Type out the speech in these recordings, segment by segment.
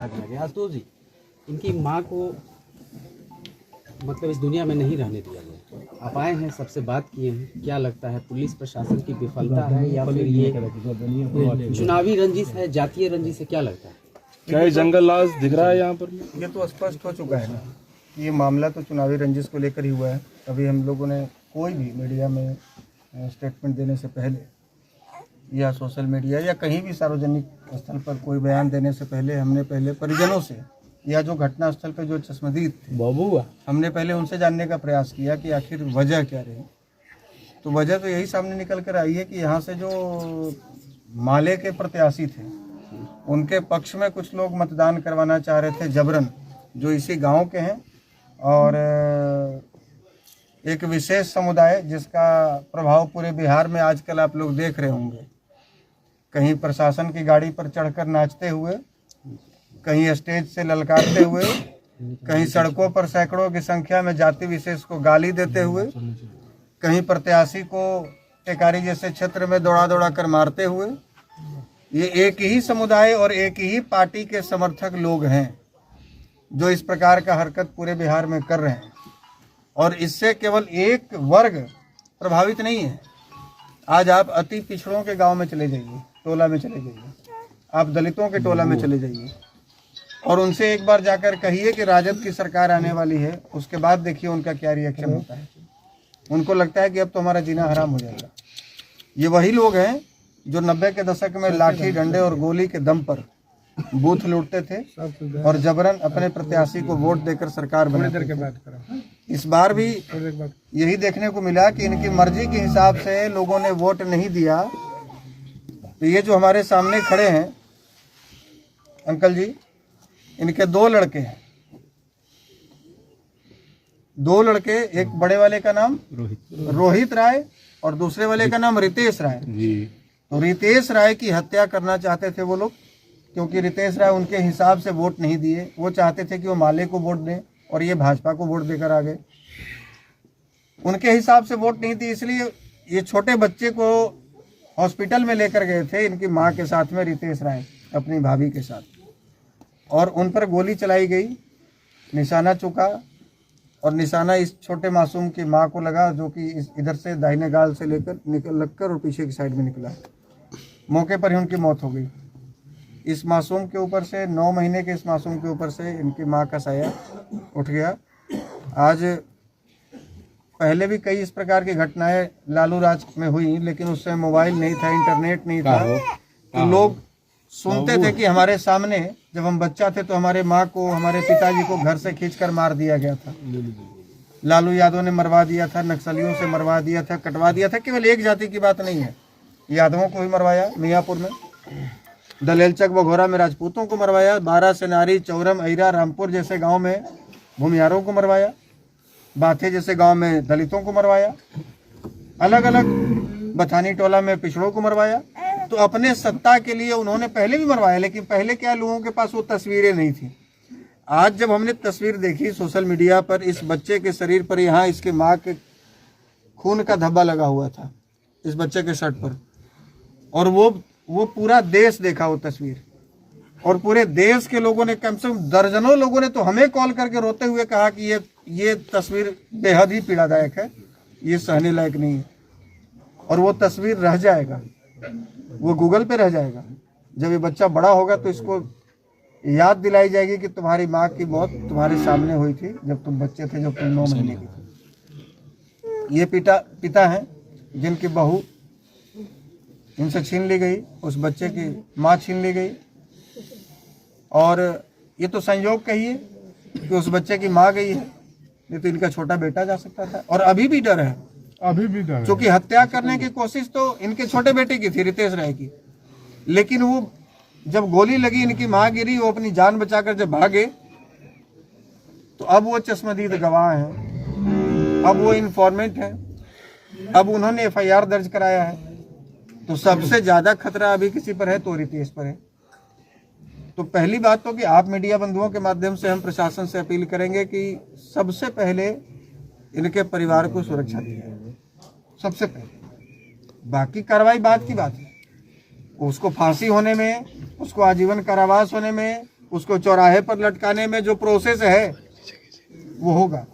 आशुतोष जी, इनकी माँ को मतलब इस दुनिया में नहीं रहने दिया गया। आप आए हैं, सबसे बात किए हैं, क्या लगता है पुलिस प्रशासन की विफलता है या फिर ये चुनावी रंजिश है, जातीय रंजिश है, क्या लगता है? क्या ये जंगल राज दिख रहा है यहाँ पर? ये तो स्पष्ट हो चुका है ना, ये मामला तो चुनावी रंजिश को लेकर ही हुआ है। अभी हम लोगों ने कोई भी मीडिया में स्टेटमेंट देने से पहले या सोशल मीडिया या कहीं भी सार्वजनिक स्थल पर कोई बयान देने से पहले हमने पहले परिजनों से या जो घटना स्थल पर जो चश्मदीद थे हमने पहले उनसे जानने का प्रयास किया कि आखिर वजह क्या रही। तो वजह तो यही सामने निकल कर आई है कि यहाँ से जो माले के प्रत्याशी थे उनके पक्ष में कुछ लोग मतदान करवाना चाह रहे थे जबरन, जो इसी गांव के हैं और एक विशेष समुदाय जिसका प्रभाव पूरे बिहार में आजकल आप लोग देख रहे होंगे। कहीं प्रशासन की गाड़ी पर चढ़कर नाचते हुए, कहीं स्टेज से ललकारते हुए, कहीं सड़कों पर सैकड़ों की संख्या में जाति विशेष को गाली देते हुए, कहीं प्रत्याशी को टेकारी जैसे क्षेत्र में दौड़ा दौड़ा कर मारते हुए। ये एक ही समुदाय और एक ही पार्टी के समर्थक लोग हैं जो इस प्रकार का हरकत पूरे बिहार में कर रहे हैं और इससे केवल एक वर्ग प्रभावित नहीं है। आज आप अति पिछड़ों के गांव में चले जाइए, टोला में चले जाइए, आप दलितों के टोला में चले जाइए और उनसे एक बार जाकर कहिए कि राजद की सरकार आने वाली है, उसके बाद देखिए उनका क्या रिएक्शन होता है। उनको लगता है कि अब तो हमारा जीना हराम हो जाएगा। ये वही लोग हैं जो 90 के दशक में लाठी डंडे और गोली के दम पर बूथ लूटते थे और जबरन अपने प्रत्याशी को वोट देकर सरकार बनाते थे। इस बार भी यही देखने को मिला कि इनकी मर्जी के हिसाब से लोगों ने वोट नहीं दिया। तो ये जो हमारे सामने खड़े हैं अंकल जी, इनके दो लड़के हैं, दो लड़के, एक बड़े वाले का नाम रोहित राय और दूसरे वाले का नाम रितेश राय जी। तो रितेश राय की हत्या करना चाहते थे वो लोग, क्योंकि रितेश राय उनके हिसाब से वोट नहीं दिए। वो चाहते थे कि वो माले को वोट दें और ये भाजपा को वोट देकर आ गए। उनके हिसाब से वोट नहीं दी, इसलिए ये छोटे बच्चे को हॉस्पिटल में लेकर गए थे इनकी माँ के साथ में, रितेश राय अपनी भाभी के साथ, और उन पर गोली चलाई गई, निशाना चुका और निशाना इस छोटे मासूम की माँ को लगा, जो कि इधर से दाहिने गाल से लेकर लगकर और पीछे की साइड में निकला। मौके पर ही उनकी मौत हो गई। इस मासूम के ऊपर से, 9 महीने के इस मासूम के ऊपर से इनकी माँ का साया उठ गया। आज पहले भी कई इस प्रकार की घटनाएं लालू राज में हुई, लेकिन उस समय मोबाइल नहीं था, इंटरनेट नहीं था, तो लोग सुनते थे कि हमारे सामने जब हम बच्चा थे तो हमारे माँ को, हमारे पिताजी को घर से खींचकर मार दिया गया था, लालू यादव ने मरवा दिया था, नक्सलियों से मरवा दिया था, कटवा दिया था। केवल एक जाति की बात नहीं है, यादवों को भी मरवाया मियाँपुर में, दलेलचक बघोरा में राजपूतों को मरवाया, बारा सेनारी, चौरम, अहिरा, रामपुर जैसे गांव में भूमियारों को मरवाया, बाथे जैसे गांव में दलितों को मरवाया, अलग अलग बथानी टोला में पिछड़ों को मरवाया। तो अपने सत्ता के लिए उन्होंने पहले भी मरवाया, लेकिन पहले क्या लोगों के पास वो तस्वीरें नहीं थी। आज जब हमने तस्वीर देखी सोशल मीडिया पर, इस बच्चे के शरीर पर यहाँ इसके माँ के खून का धब्बा लगा हुआ था इस बच्चे के शर्ट पर, और वो पूरा देश देखा वो तस्वीर, और पूरे देश के लोगों ने, कम से कम दर्जनों लोगों ने तो हमें कॉल करके रोते हुए कहा कि ये तस्वीर बेहद ही पीड़ादायक है, ये सहने लायक नहीं है। और वो तस्वीर रह जाएगा, वो गूगल पे रह जाएगा। जब ये बच्चा बड़ा होगा तो इसको याद दिलाई जाएगी कि तुम्हारी माँ की मौत तुम्हारे सामने हुई थी जब तुम बच्चे थे, जब तुम 9 महीने के थे। ये पिता हैं जिनकी बहू इनसे छीन ली गई, उस बच्चे की माँ छीन ली गई, और ये तो संयोग कहिए कि उस बच्चे की माँ गई है, नहीं तो इनका छोटा बेटा जा सकता था। और अभी भी डर है, क्योंकि हत्या करने की कोशिश तो इनके छोटे बेटे की थी, रितेश राय की, लेकिन वो जब गोली लगी, इनकी माँ गिरी, वो अपनी जान बचाकर जब भागे, तो अब वो चश्मदीद गवाह हैं, अब वो इन्फॉर्मेंट हैं, अब उन्होंने FIR दर्ज कराया है। तो सबसे ज्यादा खतरा अभी किसी पर है तो रितेश पर है। तो पहली बात तो कि आप मीडिया बंधुओं के माध्यम से हम प्रशासन से अपील करेंगे कि सबसे पहले इनके परिवार को सुरक्षा दी जाए, सबसे पहले। बाकी कार्रवाई बात की बात है, उसको फांसी होने में, उसको आजीवन कारावास होने में, उसको चौराहे पर लटकाने में जो प्रोसेस है वो होगा,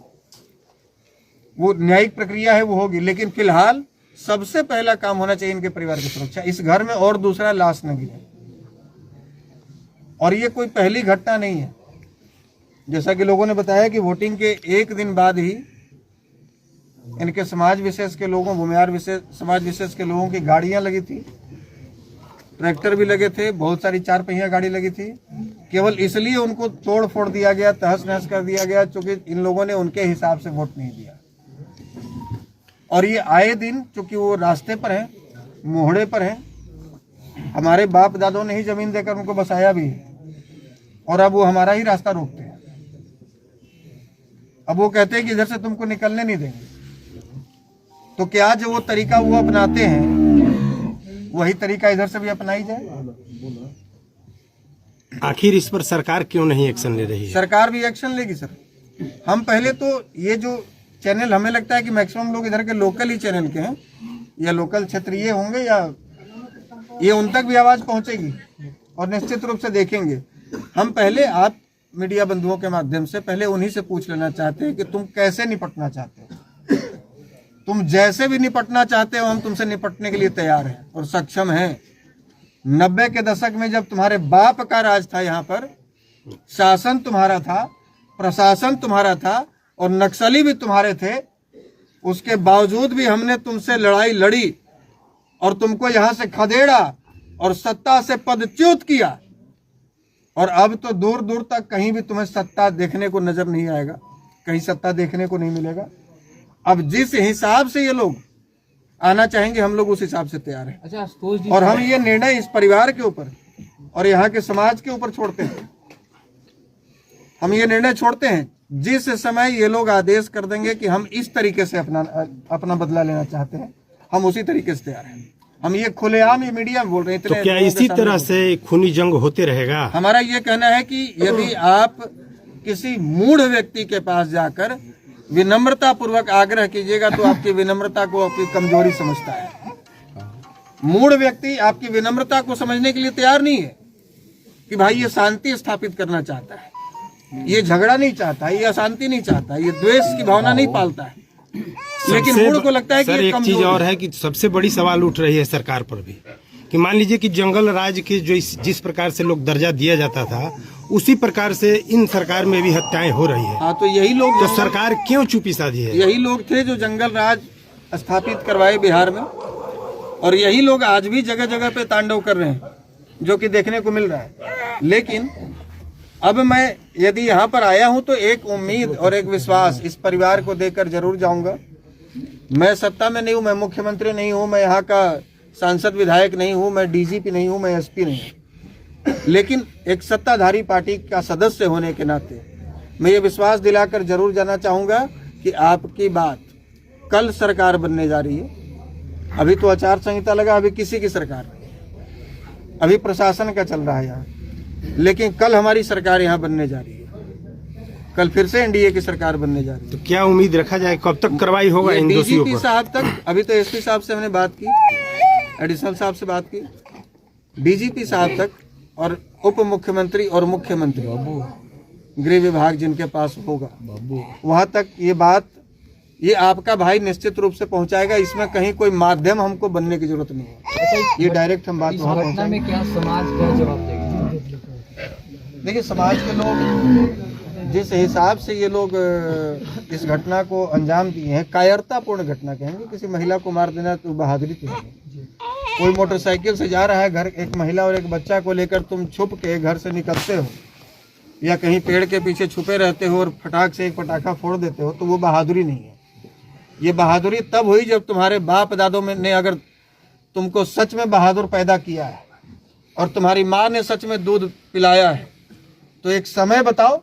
वो न्यायिक प्रक्रिया है वो होगी, लेकिन फिलहाल सबसे पहला काम होना चाहिए इनके परिवार की सुरक्षा। इस घर में और दूसरा लाश न गिरे। और ये कोई पहली घटना नहीं है, जैसा कि लोगों ने बताया कि वोटिंग के एक दिन बाद ही इनके समाज विशेष के लोगों, भूमिहार विशेष समाज विशेष के लोगों की गाड़ियां लगी थी, ट्रैक्टर भी लगे थे, बहुत सारी 4 पहिया गाड़ी लगी थी। केवल इसलिए उनको तोड़ फोड़ दिया गया, तहस नहस कर दिया गया, क्योंकि इन लोगों ने उनके हिसाब से वोट नहीं दिया। और ये आए दिन, चूंकि वो रास्ते पर है, मोहड़े पर है, हमारे बाप दादों ने ही जमीन देकर उनको बसाया भी है, और अब वो हमारा ही रास्ता रोकते हैं। अब वो कहते हैं कि इधर से तुमको निकलने नहीं देंगे। तो क्या जो वो तरीका वो अपनाते हैं वही तरीका इधर से भी अपनाई जाए? आखिर इस पर सरकार क्यों नहीं एक्शन ले रही है? सरकार भी एक्शन लेगी सर। हम पहले तो ये जो चैनल, हमें लगता है कि मैक्सिमम लोग इधर के लोकल ही चैनल के हैं, या लोकल क्षेत्रीय होंगे, या ये उन तक भी आवाज पहुंचेगी और निश्चित रूप से देखेंगे। हम पहले आप मीडिया बंधुओं के माध्यम से पहले उन्हीं से पूछ लेना चाहते हैं कि तुम कैसे निपटना चाहते हो। तुम जैसे भी निपटना चाहते हो, हम तुमसे निपटने के लिए तैयार हैं और सक्षम हैं। 90 के दशक में जब तुम्हारे बाप का राज था, यहाँ पर शासन तुम्हारा था, प्रशासन तुम्हारा था और नक्सली भी तुम्हारे थे, उसके बावजूद भी हमने तुमसे लड़ाई लड़ी और तुमको यहाँ से खदेड़ा और सत्ता से पदच्युत किया। और अब तो दूर दूर तक कहीं भी तुम्हें सत्ता देखने को नजर नहीं आएगा, कहीं सत्ता देखने को नहीं मिलेगा। अब जिस हिसाब से ये लोग आना चाहेंगे, हम लोग उस हिसाब से तैयार हैं। अच्छा आशुतोष जी, और हम ये निर्णय इस परिवार के ऊपर और यहाँ के समाज के ऊपर छोड़ते हैं। हम ये निर्णय छोड़ते हैं जिस समय ये लोग आदेश कर देंगे कि हम इस तरीके से अपना बदला लेना चाहते हैं, हम उसी तरीके से तैयार हैं। हम ये खुलेआम ये मीडिया में बोल रहे हैं। तो क्या इसी तरह से खूनी जंग होते रहेगा? हमारा ये कहना है कि यदि आप किसी मूढ़ व्यक्ति के पास जाकर विनम्रता पूर्वक आग्रह कीजिएगा तो आपकी विनम्रता को आपकी कमजोरी समझता है। मूढ़ व्यक्ति आपकी विनम्रता को समझने के लिए तैयार नहीं है कि भाई ये शांति स्थापित करना चाहता है, ये झगड़ा नहीं चाहता है, ये अशांति नहीं चाहता है, ये द्वेष की भावना नहीं पालता है। लेकिन मूढ़ को लगता है कि सर ये एक चीज और है कि सबसे बड़ी सवाल उठ रही है सरकार पर भी कि मान लीजिए कि जंगल राज के जो जिस प्रकार से लोग दर्जा दिया जाता था, उसी प्रकार से इन सरकार में भी हत्याएं हो रही है। हाँ, तो यही लोग, तो सरकार क्यों चुप्पी साधी है? यही लोग थे जो जंगल राज स्थापित करवाए बिहार में, और यही लोग आज भी जगह जगह पे तांडव कर रहे हैं, जो कि देखने को मिल रहा है। लेकिन अब मैं यदि यहाँ पर आया हूँ तो एक उम्मीद और एक विश्वास इस परिवार को देकर जरूर जाऊंगा। मैं सत्ता में नहीं हूँ, मैं मुख्यमंत्री नहीं हूँ, मैं यहाँ का सांसद विधायक नहीं हूँ, मैं डीजीपी नहीं हूँ, मैं एसपी नहीं हूँ, लेकिन एक सत्ताधारी पार्टी का सदस्य होने के नाते मैं ये विश्वास दिलाकर जरूर जाना चाहूँगा कि आपकी बात, कल सरकार बनने जा रही है। अभी तो आचार संहिता लगा, अभी किसी की सरकार, अभी प्रशासन का चल रहा है यहाँ, लेकिन कल हमारी सरकार यहाँ बनने जा रही है। कल फिर से एनडीए की सरकार बनने जा रही है। तो क्या उम्मीद रखा जाए, कब तक कार्रवाई होगा इन दोषियों पर? डीजीपी साहब तक, अभी तो एसपी साहब से हमने बात की, एडिशनल साहब से बात की, डीजीपी साहब तक और उप मुख्यमंत्री और मुख्यमंत्री गृह विभाग जिनके पास होगा वहां तक ये बात, ये आपका भाई निश्चित रूप से पहुंचाएगा। इसमें कहीं कोई माध्यम हमको बनने की जरूरत नहीं है, ये डायरेक्ट हम बात वहां पहुंचाएंगे। क्या समाज क्या जवाब देगा? देखिए, समाज के लोग जिस हिसाब से ये लोग इस घटना को अंजाम दिए हैं, कायरतापूर्ण घटना कहेंगे, किसी महिला को मार देना तो बहादुरी तो है। कोई मोटरसाइकिल से जा रहा है, घर एक महिला और एक बच्चा को लेकर तुम छुप के घर से निकलते हो या कहीं पेड़ के पीछे छुपे रहते हो और फटाक से एक पटाखा फोड़ देते हो, तो वो बहादुरी नहीं है। ये बहादुरी तब हुई जब तुम्हारे बाप दादों ने अगर तुमको सच में बहादुर पैदा किया है और तुम्हारी माँ ने सच में दूध पिलाया है, तो एक समय बताओ,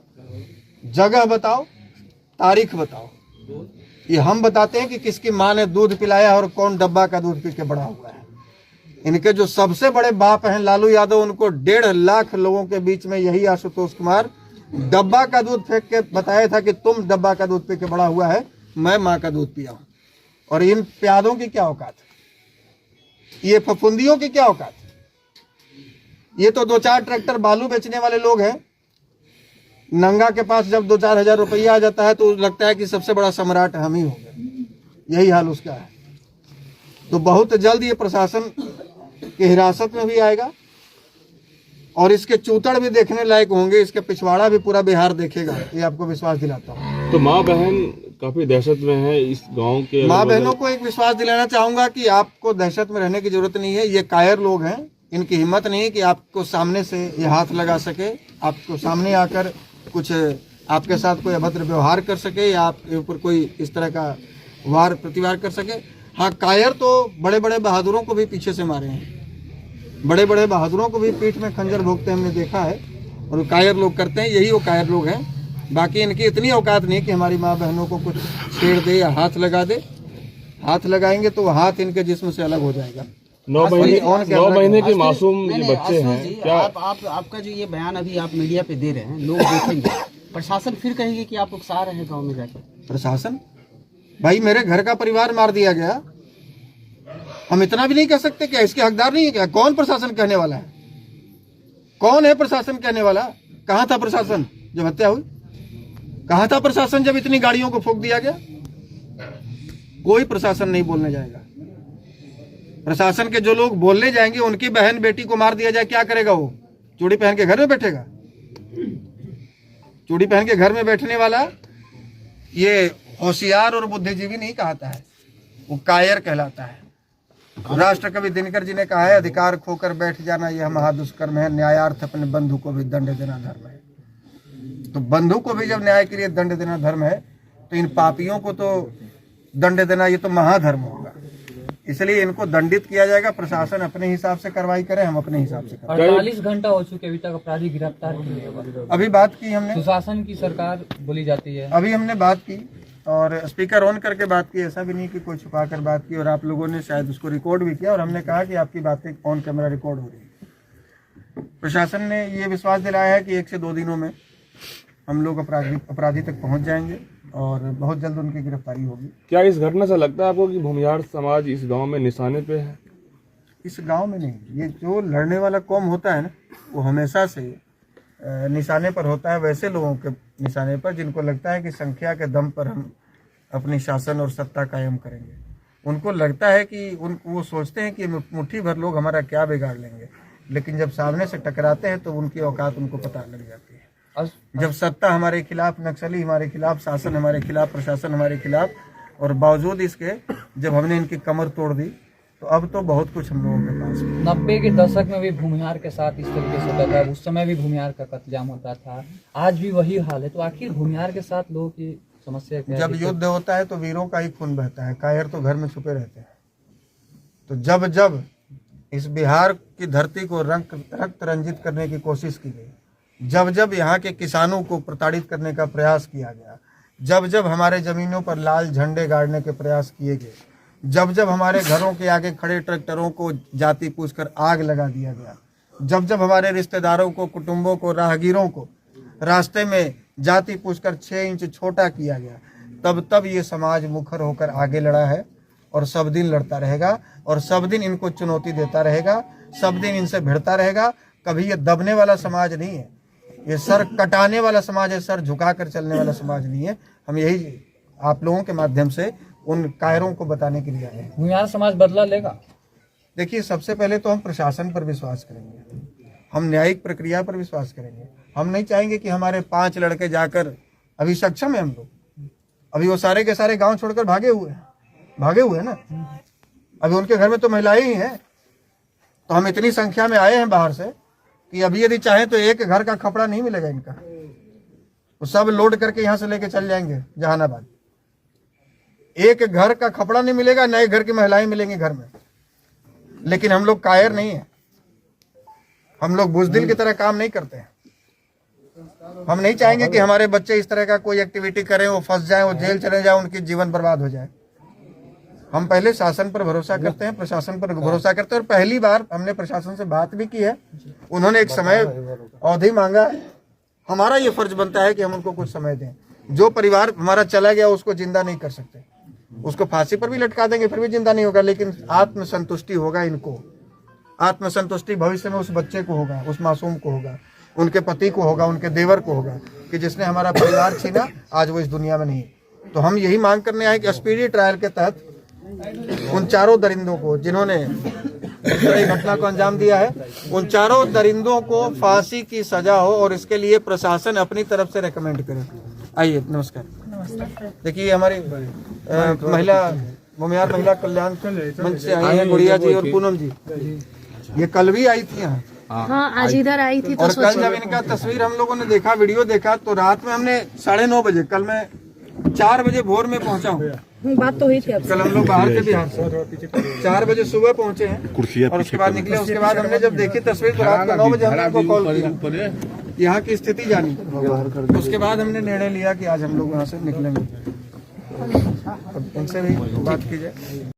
जगह बताओ, तारीख बताओ। ये हम बताते हैं कि किसकी माँ ने दूध पिलाया और कौन डब्बा का दूध पी के बड़ा हुआ है। इनके जो सबसे बड़े बाप हैं लालू यादव, उनको 1.5 लाख लोगों के बीच में यही आशुतोष कुमार डब्बा का दूध फेंक के बताया था कि तुम डब्बा का दूध पी के बड़ा हुआ है, मैं माँ का दूध पिया हूँ। और इन प्यादों की क्या औकात है, ये फफुंदियों की क्या औकात है। ये तो 2-4 ट्रैक्टर बालू बेचने वाले लोग हैं नंगा के पास जब 2-4 हजार रुपया आ जाता है तो लगता है कि सबसे बड़ा सम्राट हम ही हो गए। यही हाल उसका है। तो बहुत जल्द ये प्रशासन की हिरासत में भी आएगा और इसके चूतड़ भी देखने लायक होंगे। इसके पिछवाड़ा भी पूरा बिहार देखेगा, ये आपको विश्वास दिलाता हूँ। तो माँ बहन काफी दहशत में है इस गांव के। माँ बहनों को एक विश्वास दिलाना चाहूंगा कि आपको दहशत में रहने की जरूरत नहीं है। ये कायर लोग हैं, इनकी हिम्मत नहीं है कि आपको सामने से ये हाथ लगा सके, आपको सामने आकर कुछ आपके साथ कोई अभद्र व्यवहार कर सके या आपके ऊपर कोई इस तरह का वार प्रतिवार कर सके। हाँ, कायर तो बड़े बड़े बहादुरों को भी पीछे से मारे हैं, बड़े बड़े बहादुरों को भी पीठ में खंजर भोंकते हमने देखा है और कायर लोग करते हैं, यही वो कायर लोग हैं। बाकी इनकी इतनी औकात नहीं कि हमारी माँ बहनों को कुछ छेड़ दे या हाथ लगा दे। हाथ लगाएंगे तो हाथ इनके जिस्म से अलग हो जाएगा। 9 महीने के मासूम ये बच्चे हैं। जी, क्या आपका जो ये बयान अभी आप मीडिया पे दे रहे हैं, लोग देखेंगे, प्रशासन फिर कहेंगे कि आप उकसा रहे हैं गाँव में जाकर। प्रशासन भाई, मेरे घर का परिवार मार दिया गया, हम इतना भी नहीं कह सकते क्या इसके हकदार नहीं है क्या? कौन प्रशासन कहने वाला है? कौन है प्रशासन कहने वाला? कहाँ था प्रशासन जब हत्या हुई? कहाँ था प्रशासन जब इतनी गाड़ियों को फूंक दिया गया? कोई प्रशासन नहीं बोलने जाएगा। प्रशासन के जो लोग बोलने जाएंगे, उनकी बहन बेटी को मार दिया जाए, क्या करेगा वो? चूड़ी पहन के घर में बैठेगा? चूड़ी पहन के घर में बैठने वाला ये होशियार और बुद्धिजीवी नहीं कहता है, वो कायर कहलाता है। राष्ट्रकवि दिनकर जी ने कहा है, अधिकार खोकर बैठ जाना यह महादुष्कर्म है, न्यायार्थ अपने बंधु को भी दंड देना धर्म है। तो बंधु को भी जब न्याय के लिए दंड देना धर्म है, तो इन पापियों को तो दंड देना ये तो महाधर्म होगा। इसलिए इनको दंडित किया जाएगा। प्रशासन अपने हिसाब से कार्रवाई करे, हम अपने हिसाब से करें। 48 घंटा हो चुके, अभी तक अपराधी गिरफ्तार नहीं हुआ। अभी बात की हमने, सुशासन की सरकार बोली जाती है। अभी हमने बात की और स्पीकर ऑन करके बात की, ऐसा भी नहीं कि कोई छुपा कर बात की, और आप लोगों ने शायद उसको रिकॉर्ड भी किया और हमने कहा कि आपकी बातें ऑन कैमरा रिकॉर्ड हो रही है। प्रशासन ने ये विश्वास दिलाया है कि 1 से 2 दिनों में हम लोग अपराधी तक पहुंच जाएंगे और बहुत जल्द उनकी गिरफ्तारी होगी। क्या इस घटना से लगता है आपको कि भूमिहार समाज इस गांव में निशाने पे है? इस गांव में नहीं, ये जो लड़ने वाला कौम होता है ना, वो हमेशा से निशाने पर होता है वैसे लोगों के निशाने पर जिनको लगता है कि संख्या के दम पर हम अपनी शासन और सत्ता कायम करेंगे। उनको लगता है कि वो सोचते हैं कि मुट्ठी भर लोग हमारा क्या बिगाड़ लेंगे, लेकिन जब सामने से टकराते हैं तो उनकी औकात उनको पता लग जाती है। जब सत्ता हमारे खिलाफ, नक्सली हमारे खिलाफ, शासन हमारे खिलाफ, प्रशासन हमारे खिलाफ, और बावजूद इसके जब हमने इनकी कमर तोड़ दी, तो अब तो बहुत कुछ हम लोगों के पास है। 90 के दशक में भी भूमिहार के साथ इस तरीके से होता था, उस समय भी भूमिहार का कत्लेआम होता था, आज भी वही हाल है। तो आखिर भूमिहार के साथ लोगों की समस्या क्या है? जब युद्ध होता है तो वीरों का ही खून बहता है, कायर तो घर में छुपे रहते हैं। तो जब जब इस बिहार की धरती को रक्त रंजित करने की कोशिश की गई, जब जब यहाँ के किसानों को प्रताड़ित करने का प्रयास किया गया, जब जब हमारे जमीनों पर लाल झंडे गाड़ने के प्रयास किए गए, जब जब हमारे घरों के आगे खड़े ट्रैक्टरों को जाति पूछकर आग लगा दिया गया, जब जब हमारे रिश्तेदारों को, कुटुंबों को, राहगीरों को रास्ते में जाति पूछकर 6 इंच छोटा किया गया, तब तब ये समाज मुखर होकर आगे लड़ा है और सब दिन लड़ता रहेगा और सब दिन इनको चुनौती देता रहेगा, सब दिन इनसे भिड़ता रहेगा। कभी ये दबने वाला समाज नहीं है, ये सर कटाने वाला समाज है, सर झुका कर चलने वाला समाज नहीं है। हम यही आप लोगों के माध्यम से उन कायरों को बताने के लिए आए हैं। भूमिहार समाज बदला लेगा? देखिए, सबसे पहले तो हम प्रशासन पर विश्वास करेंगे, हम न्यायिक प्रक्रिया पर विश्वास करेंगे। हम नहीं चाहेंगे कि हमारे 5 लड़के जाकर, अभी सक्षम है हम लोग, अभी वो सारे के सारे गांव छोड़कर भागे हुए हैं ना, अभी उनके घर में तो महिलाएं ही हैं। तो हम इतनी संख्या में आए हैं बाहर से कि अभी यदि चाहें तो एक घर का कपड़ा नहीं मिलेगा इनका, वो सब लोड करके यहाँ से लेके चल जाएंगे जहानाबाद। एक घर का कपड़ा नहीं मिलेगा, नए घर की महिलाएं मिलेंगी घर में। लेकिन हम लोग कायर नहीं है, हम लोग बुजदिल की तरह काम नहीं करते हैं। हम नहीं चाहेंगे कि हमारे बच्चे इस तरह का कोई एक्टिविटी करें, वो फंस जाएं, वो जेल चले जाएं, उनकी जीवन बर्बाद हो जाए। हम पहले शासन पर भरोसा करते हैं, प्रशासन पर भरोसा करते हैं। और पहली बार हमने प्रशासन से बात भी की है, उन्होंने एक समय अवधि मांगा। हमारा ये फर्ज बनता है कि हम उनको कुछ समय दें। जो परिवार हमारा चला गया उसको जिंदा नहीं कर सकते, उसको फांसी पर भी लटका देंगे फिर भी जिंदा नहीं होगा, लेकिन आत्मसंतुष्टि होगा इनको। आत्मसंतुष्टि भविष्य में उस बच्चे को होगा, उस मासूम को होगा, उनके पति को होगा, उनके देवर को होगा कि जिसने हमारा परिवार छीना, आज वो इस दुनिया में नहीं। तो हम यही मांग करने आए कि स्पीडी ट्रायल के तहत उन चारों दरिंदों को जिन्होंने इस तरह घटना को अंजाम दिया है, उन चारों दरिंदों को फांसी की सजा हो और इसके लिए प्रशासन अपनी तरफ से रेकमेंड करे। आइए, नमस्कार। देखिए हमारी महिला भूमिहार महिला कल्याण मंच से आई है गुड़िया जी और पूनम जी। ये कल भी आई थी यहाँ, हाँ आज इधर आई थी तो और कल जब इनका तस्वीर हम लोगों ने देखा, वीडियो देखा, तो रात में हमने 9:30 बजे, कल मैं 4 बजे भोर में पहुंचा हूँ। बात तो हुई थी कल हम लोग बाहर थे बिहार से, 4 बजे सुबह पहुंचे हैं और उसके बाद निकले। उसके बाद हमने जब देखी तस्वीर तो रात को 9 बजे हमने उनको कॉल किया, यहाँ की स्थिति जानी। उसके बाद हमने निर्णय लिया कि आज हम लोग वहाँ से निकलेंगे। अब इनसे भी बात की जाए।